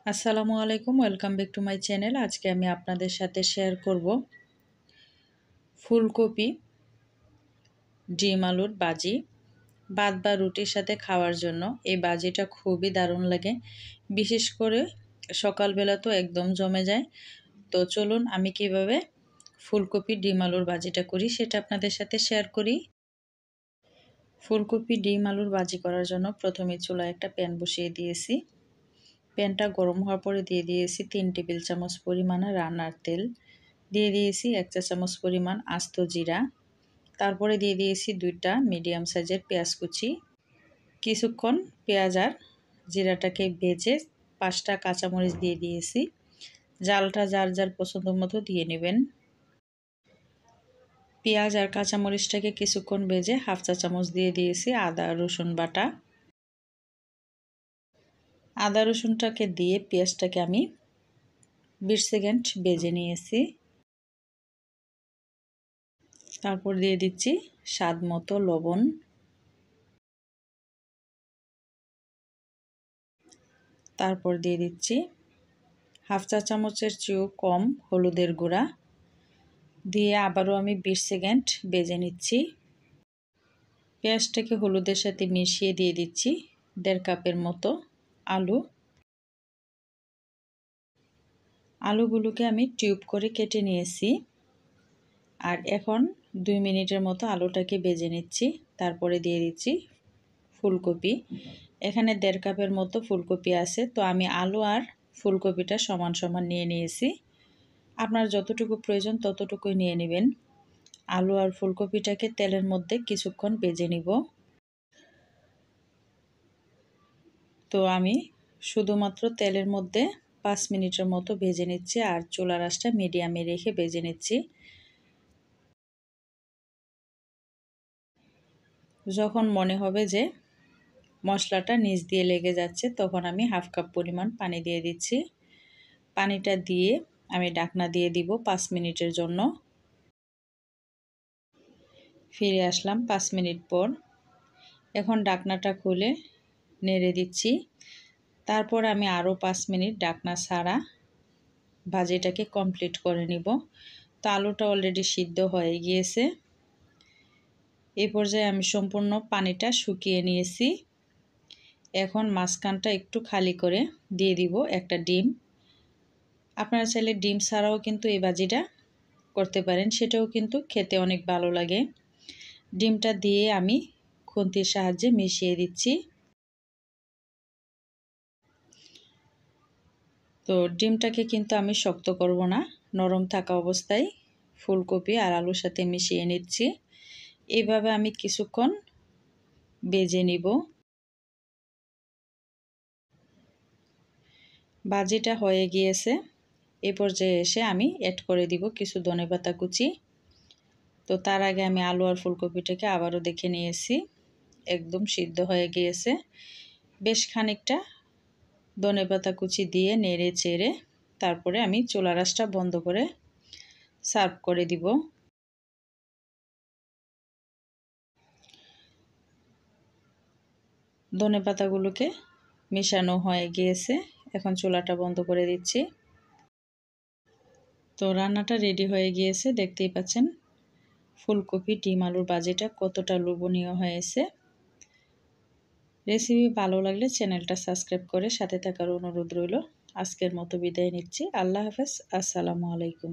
আসসালামু আলাইকুম, welcome back to my channel. আজকে আমি আপনাদের সাথে শেয়ার করব ফুলকপি ডিম আলুর বাজি। ভাত বা রুটির সাথে খাওয়ার জন্য এই বাজিটা খুবই দারুণ লাগে, বিশেষ করে সকালবেলা তো একদম জমে যায়। তো চলুন আমি কিভাবে ফুলকপি ডিম আলুর বাজিটা করি সেটা আপনাদের সাথে শেয়ার করি। ফুলকপি ডিম আলুর বাজি করার জন্য প্রথমে চুলায় একটা প্যান বসিয়ে দিয়েছি। প্যানটা গরম হওয়ার পরে দিয়ে দিয়েছি 3 টেবিল চামচ পরিমাণ রান্নার তেল, দিয়ে দিয়েছি 1 চা চামচ পরিমাণ আস্ত জিরা, তারপরে দিয়ে দিয়েছি 2টা মিডিয়াম সাইজের পেঁয়াজ কুচি। কিছুক্ষণ পেঁয়াজ আর জিরাটাকে ভেজে 5টা কাঁচামরিচ দিয়ে দিয়েছি। জালটা যার যার পছন্দ মতো দিয়ে নেবেন। পেঁয়াজ আর কাঁচামরিচটাকে কিছুক্ষণ ভেজে 1/2 চা চামচ দিয়ে দিয়েছি আদা রসুন বাটা। আদা রসুনটাকে দিয়ে পেঁয়াজটাকে আমি 20 সেকেন্ড ভেজে নিয়েছি। তারপর দিয়ে দিচ্ছি স্বাদ মতো লবণ, তারপর দিয়ে দিচ্ছি 1/2 চা চামচের চেয়েও কম হলুদের গুঁড়া, দিয়ে আবারও আমি 20 সেকেন্ড ভেজে নিচ্ছি। পেঁয়াজটাকে হলুদের সাথে মিশিয়ে দিয়ে দিচ্ছি 1.5 কাপের মতো আলু। আলুগুলোকে আমি টিউব করে কেটে নিয়েছি। আর এখন 2 মিনিটের মতো আলুটাকে ভেজে নিচ্ছি। তারপরে দিয়ে দিচ্ছি ফুলকপি। এখানে 1.5 কাপের মতো ফুলকপি আছে, তো আমি আলু আর ফুলকপিটা সমান সমান নিয়ে নিয়েছি। আপনার যতটুকু প্রয়োজন ততটুকুই নিয়ে নেবেন। আলু আর ফুলকপিটাকে তেলের মধ্যে কিছুক্ষণ ভেজে নিব। তো আমি শুধুমাত্র তেলের মধ্যে 5 মিনিটের মতো ভেজে নিচ্ছি, আর চুলার আঁচটা মিডিয়ামে রেখে ভেজে নিচ্ছি। যখন মনে হবে যে মশলাটা নিচ দিয়ে লেগে যাচ্ছে, তখন আমি 1/2 কাপ পরিমাণ পানি দিয়ে দিচ্ছি। পানিটা দিয়ে আমি ঢাকনা দিয়ে দিব 5 মিনিটের জন্য। ফিরে আসলাম 5 মিনিট পর। এখন ঢাকনাটা খুলে নেড়ে দিচ্ছি। তারপর আমি আরও 5 মিনিট ঢাকনা ছাড়া ভাজিটাকে কমপ্লিট করে নিব। তো আলুটা অলরেডি সিদ্ধ হয়ে গিয়েছে। এই পর্যায়ে আমি সম্পূর্ণ পানিটা শুকিয়ে নিয়েছি। এখন মাঝখানটা একটু খালি করে দিয়ে দিব একটা ডিম। আপনারা চাইলে ডিম ছাড়াও কিন্তু এই ভাজিটা করতে পারেন, সেটাও কিন্তু খেতে অনেক ভালো লাগে। ডিমটা দিয়ে আমি খুন্তির সাহায্যে মিশিয়ে দিচ্ছি। তো ডিমটাকে কিন্তু আমি শক্ত করব না, নরম থাকা অবস্থায় ফুলকপি আর আলুর সাথে মিশিয়ে নিচ্ছি। এইভাবে আমি কিছুক্ষণ ভেজে নিব। ভাজিটা হয়ে গিয়েছে। এই পর্যায়ে এসে আমি অ্যাড করে দিব কিছু ধনেপাতা কুচি। তো তার আগে আমি আলু আর ফুলকপিটাকে আবারও দেখে নিয়েছি, একদম সিদ্ধ হয়ে গিয়েছে। বেশ খানিকটা ধনেপাতা কুচি দিয়ে নেড়ে চেড়ে তারপরে আমি চুলার আঁচটা বন্ধ করে সার্ভ করে দিব। ধনেপাতাগুলোকে মেশানো হয়ে গিয়েছে, এখন চুলাটা বন্ধ করে দিচ্ছি। তো রান্নাটা রেডি হয়ে গিয়েছে, দেখতেই পাচ্ছেন ফুলকপি ডিম আলুর ভাজিটা কতটা লোভনীয় হয়েছে। রেসিপি ভালো লাগলে চ্যানেলটা সাবস্ক্রাইব করে সাথে থাকার অনুরোধ রইল। আজকের মতো বিদায় নিচ্ছি। আল্লাহ হাফেজ। আসসালামু আলাইকুম।